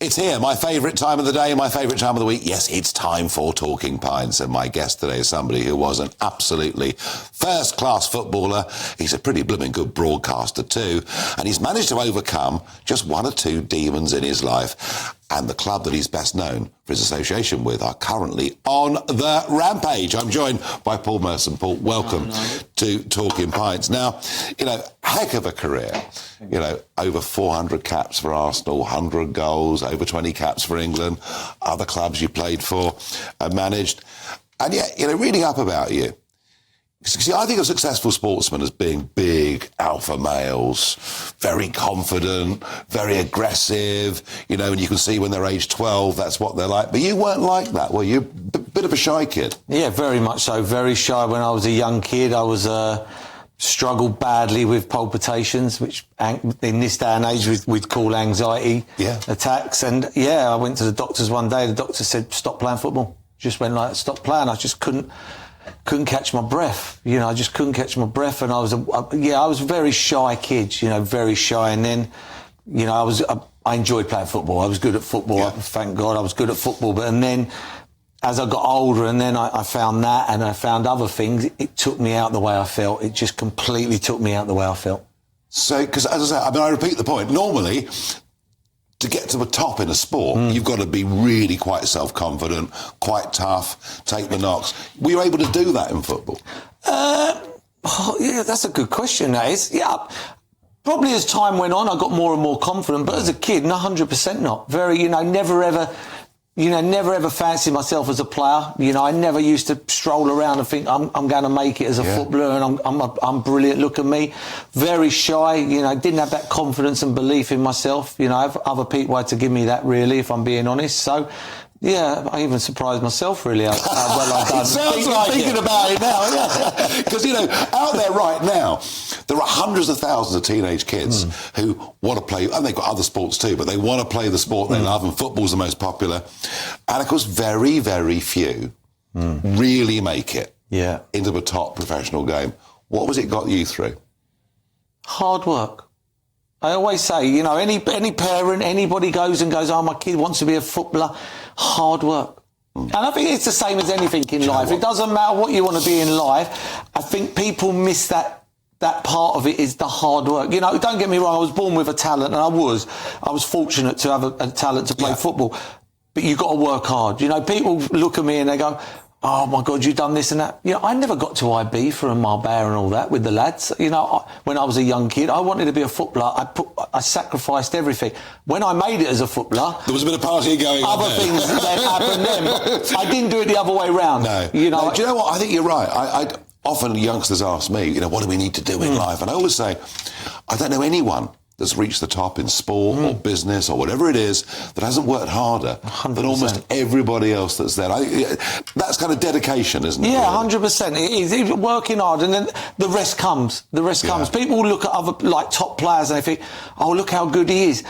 It's here, my favourite time of the day, my favourite time of the week. Yes, it's time for Talking Pints, and my guest today is somebody who was an absolutely first-class footballer. He's a pretty blooming good broadcaster too, and he's managed to overcome just one or two demons in his life. And the club that he's best known for his association with are currently on the rampage. I'm joined by Paul Merson. Paul, welcome to Talking Pints. Now, heck of a career. Over 400 caps for Arsenal, 100 goals, over 20 caps for England, other clubs you played for and managed. And yet, reading up about you, see, I think of successful sportsmen as being big alpha males, very confident, very aggressive, and you can see when they're age 12, that's what they're like. But you weren't like that, were you? Bit of a shy kid. Yeah, very much so. Very shy. When I was a young kid, I was struggled badly with palpitations, which in this day and age we'd call anxiety attacks. And I went to the doctors one day. The doctor said, stop playing football. Just went like, stop playing. I just couldn't catch my breath. I just couldn't catch my breath. And I was a very shy kid, very shy. And then, I enjoyed playing football. I was good at football. Yeah. Thank God I was good at football. And then as I got older and then I found that and I found other things, it took me out the way I felt. It just completely took me out the way I felt. So, because as I say, I repeat the point, normally to get to the top in a sport, you've got to be really quite self-confident, quite tough, take the knocks. Were you able to do that in football? That's a good question, that is. Yeah, probably as time went on, I got more and more confident, but as a kid, 100% not. Very, never ever fancied myself as a player. I never used to stroll around and think I'm going to make it as a footballer and I'm brilliant. Look at me. Very shy. Didn't have that confidence and belief in myself. Other people had to give me that, really, if I'm being honest. So, I even surprised myself, really, how well I've done. Thinking about it now, Because, out there right now, there are hundreds of thousands of teenage kids who want to play, and they've got other sports too, but they want to play the sport they love, and football's the most popular. And, of course, very, very few really make it into the top professional game. What was it got you through? Hard work. I always say, any parent, anybody goes, oh, my kid wants to be a footballer, hard work. And I think it's the same as anything in life. It doesn't matter what you want to be in life. I think people miss that part of it is the hard work. Don't get me wrong, I was born with a talent, and I was fortunate to have a talent to play football. But you've got to work hard. People look at me and they go, oh my God, you've done this and that. I never got to IB for a Marbella and all that with the lads. When I was a young kid, I wanted to be a footballer. I sacrificed everything. When I made it as a footballer, there was a bit of party going on. Other things that happened then, but I didn't do it the other way round. No. Do you know what? I think you're right. I often youngsters ask me, what do we need to do in life? And I always say, I don't know anyone that's reached the top in sport or business or whatever it is that hasn't worked harder 100%. Than almost everybody else that's there. That's kind of dedication, isn't it? Yeah, 100%. It is. It's working hard, and then the rest comes. The rest comes. People look at other top players and they think, oh, look how good he is.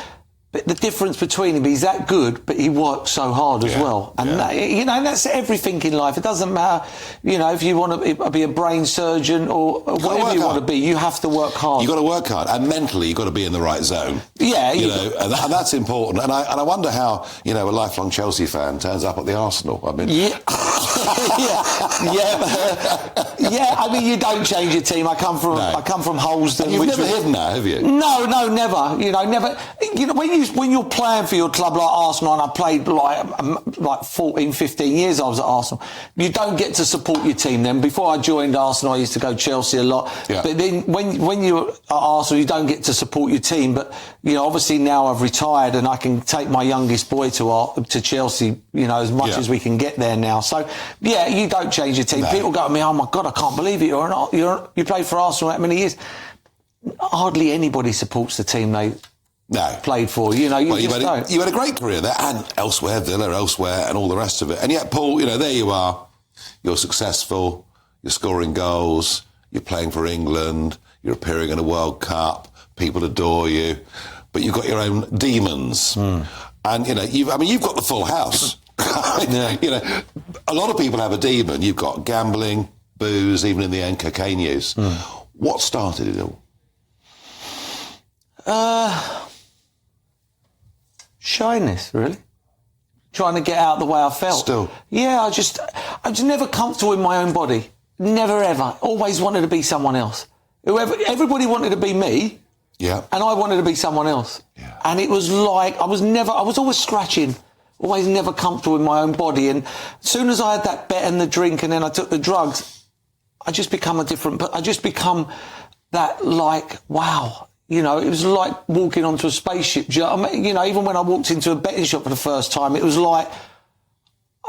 But the difference between him, he's that good, but he works so hard as well. And, that's everything in life. It doesn't matter, if you want to be a brain surgeon or whatever you want to be, you have to work hard. You've got to work hard. And mentally, you've got to be in the right zone. Yeah. And that's important. And I wonder how, a lifelong Chelsea fan turns up at the Arsenal. I mean... Yeah. I mean, you don't change your team. I come from Holston. And you've never hidden that, have you? No, never. Never. When you're playing for your club like Arsenal, and I played like 14, 15 years I was at Arsenal, you don't get to support your team then. Before I joined Arsenal, I used to go Chelsea a lot. Yeah. But then when you're at Arsenal, you don't get to support your team. But, obviously now I've retired and I can take my youngest boy to Chelsea, as much as we can get there now. So, you don't change your team. No. People go to me, oh my God, I can't believe it. You played for Arsenal that many years. Hardly anybody supports the team they played for. You had a great career there, and elsewhere, Villa, elsewhere, and all the rest of it. And yet, Paul, there you are. You're successful. You're scoring goals. You're playing for England. You're appearing in a World Cup. People adore you, but you've got your own demons. And you've got the full house. A lot of people have a demon. You've got gambling, booze, even in the end, cocaine use. What started it all? Shyness, really. Trying to get out the way I felt. Still? Yeah, I was never comfortable in my own body. Never, ever. Always wanted to be someone else. Everybody wanted to be me. Yeah. And I wanted to be someone else. Yeah. And it was like, I was always scratching. Always never comfortable in my own body. And as soon as I had that bet and the drink and then I took the drugs, I just become that like, wow. You know, it was like walking onto a spaceship. You know, even when I walked into a betting shop for the first time, it was like,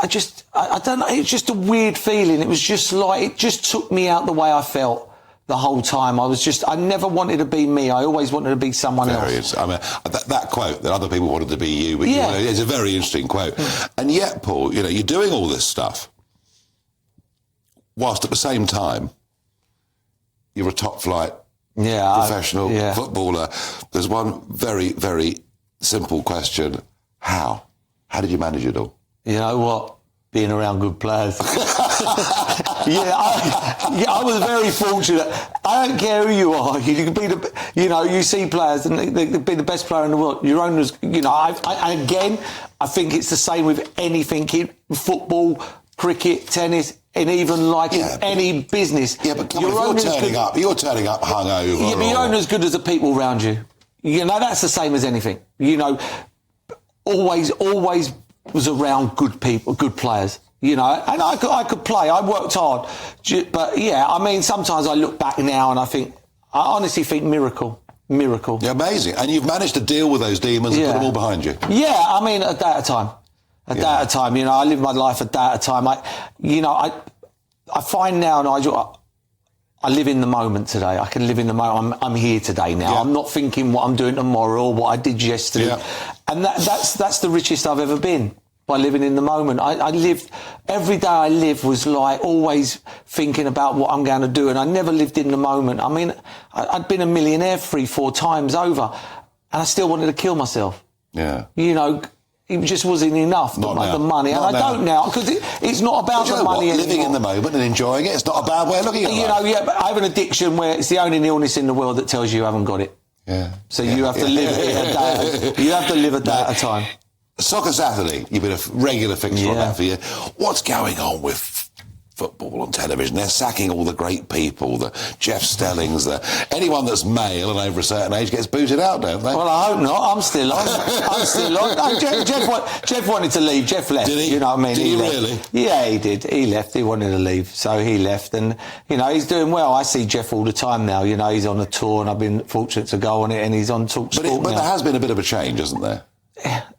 I don't know, it was just a weird feeling. It was just like, it just took me out the way I felt the whole time. I never wanted to be me. I always wanted to be someone else. I mean, that quote that other people wanted to be you, but yeah. It's a very interesting quote. And yet, Paul, you know, you're doing all this stuff whilst at the same time you're a top flight professional footballer. There's one very, very simple question. How? How did you manage it all? You know what? Being around good players. I was very fortunate. I don't care who you are. You can be you see players and they can be the best player in the world. Your owners, I think it's the same with anything, football, cricket, tennis, and even any business. Yeah, but come on, you're turning up hungover. Yeah, but you're only as good as the people around you. You know, that's the same as anything. You know, always was around good people, good players. You know, and I could play. I worked hard. But, yeah, I mean, sometimes I look back now and I honestly think miracle. Yeah, amazing. And you've managed to deal with those demons and put them all behind you. Yeah, I mean, a day at a time. A day at a time. You know, I live my life a day at a time. I find now, Nigel, I live in the moment today. I can live in the moment. I'm here today now. Yeah. I'm not thinking what I'm doing tomorrow or what I did yesterday. Yeah. And that's the richest I've ever been, by living in the moment. I lived, every day I lived was like always thinking about what I'm going to do, and I never lived in the moment. I mean, I'd been a millionaire 3-4 times over, and I still wanted to kill myself. Yeah. You know, it just wasn't enough to make the money. And I don't now, because it's not about the money anymore. Living in the moment and enjoying it, it's not a bad way of looking at it. But I have an addiction where it's the only illness in the world that tells you haven't got it. Yeah. So you have to live it a day. You have to live a day at a time. Soccer Saturday, you've been a regular fixture on that for years. What's going on with football on television? They're sacking all the great people, the Jeff Stellings, anyone that's male and over a certain age gets booted out, don't they? Well, I hope not. I'm still on. No, Jeff wanted to leave. Jeff left. Did he? You know what I mean? Did he really? Yeah, he did. He left. He wanted to leave, so he left. And, you know, he's doing well. I see Jeff all the time now. You know, he's on a tour and I've been fortunate to go on it, and he's on Talk Sport now. But there has been a bit of a change, hasn't there?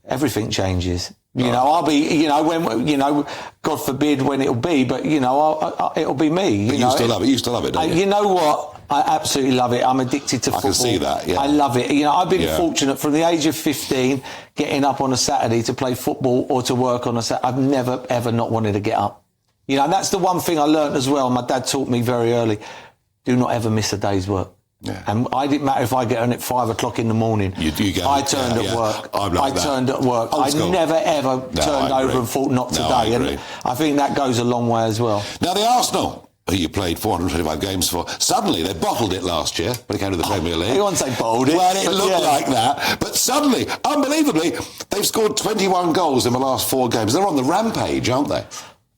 Everything changes. You know, I'll be, you know, when, you know, God forbid when it'll be, but, you know, it'll be me. But you still love it. You still love it, don't you? You know what? I absolutely love it. I'm addicted to football. I can see that, yeah. I love it. You know, I've been fortunate from the age of 15, getting up on a Saturday to play football or to work on a Saturday. I've never, ever not wanted to get up. You know, and that's the one thing I learned as well. My dad taught me very early. Do not ever miss a day's work. Yeah. And I didn't matter if I get on at 5 o'clock in the morning. You go. I turned at work. I turned at work. I never ever turned over and thought not today. And I think that goes a long way as well. Now the Arsenal, who you played 425 games for, suddenly they bottled it last year when it came to the Premier League. You won't say bottled it. Well, it looked like that. But suddenly, unbelievably, they've scored 21 goals in the last 4 games. They're on the rampage, aren't they?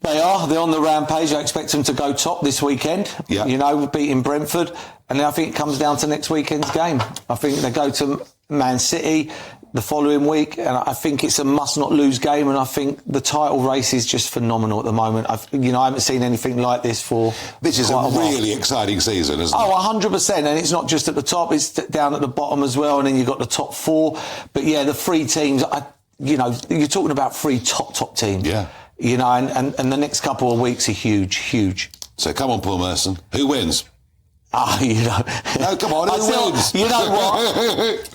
They are. They're on the rampage. I expect them to go top this weekend. Yeah. You know, beating Brentford. And then I think it comes down to next weekend's game. I think they go to Man City the following week, and I think it's a must-not-lose game, and I think the title race is just phenomenal at the moment. I haven't seen anything like this for This is a really exciting season, isn't it? Oh, 100%, and it's not just at the top, it's down at the bottom as well, and then you've got the top 4. But, yeah, the 3 teams, you know, you're talking about 3 top teams. Yeah. You know, and the next couple of weeks are huge, huge. So come on, Paul Merson. Who wins? You know. No, come on, who wins? You know what?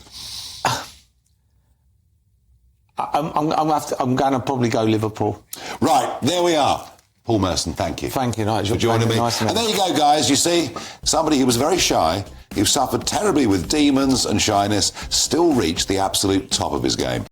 I'm going to probably go Liverpool. Right, there we are. Paul Merson, thank you. Thank you, Nigel. For joining me. Nice, and there you go, guys. You see, somebody who was very shy, who suffered terribly with demons and shyness, still reached the absolute top of his game.